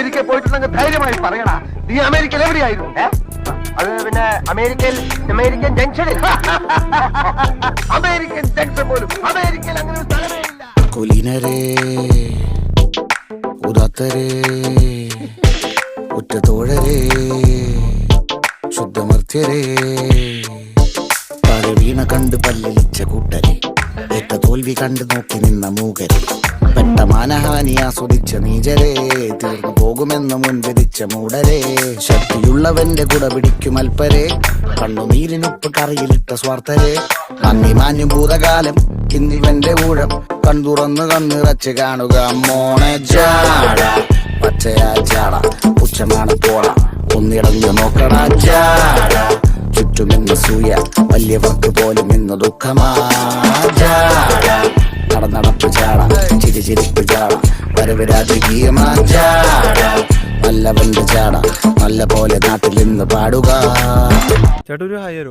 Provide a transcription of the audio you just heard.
America പോയിട്ടുണ്ടെങ്കിൽ ധൈര്യമായി പറയടാ. നീ അമേരിക്കയിൽ എവിടെയായിരുന്നു? അത് പിന്നെ അമേരിക്കൻ ജംഗ്ഷനിൽ. അമേരിക്കൻ ജംഗ്ഷൻ പോലും അമേരിക്കയിൽ അങ്ങനെ ഒരു സ്ഥലമേ ഇല്ല. കുലീനരേ ഉദാത്തരേ ഉറ്റതോഴരേ ശുദ്ധമർത്യരേ വീണ കണ്ട് പല്ലിച്ച കൂട്ടരെ ഏറ്റ തോൽവി കണ്ട് നോക്കി നിന്ന മൂകരെ പെട്ട മാനഹാനി ആസ്വദിച്ച നീചരെ തീർന്നു പോകുമെന്ന് മുൻവിധിച്ച മൂടരെ ശക്തിയുള്ളവന്റെ കുട പിടിക്കും അൽപ്പരെ കണ്ണുനീരിനൊപ്പ് കറിയിലിട്ട സ്വാർത്ഥരെ നന്ദി മാഞ്ഞു ഭൂതകാലം ഇന്നിവന്റെ ഊഴം കൺതുറന്ന് കണ്ണിറച്ച് കാണുക മോണെ ജാട പച്ചയാ ജാട പുച്ഛമാണ് പോള ഒന്നിടഞ്ഞു നോക്കണ ജാട ചുറ്റുമെന്ന് സൂയ വലിയവർക്ക് പോലും ഇന്ന് ദുഃഖമാ ജാട നടന്നടപ്പ് ചാട ചിരിച്ചിരിപ്പ് ചാട വരവ് രാജകീയമാ ചാട നല്ലവന്റെ ചാട നല്ല പോലെ നാട്ടിൽ നിന്ന് പാടുക. ചേട്ടാ ഒരു ഹായ്.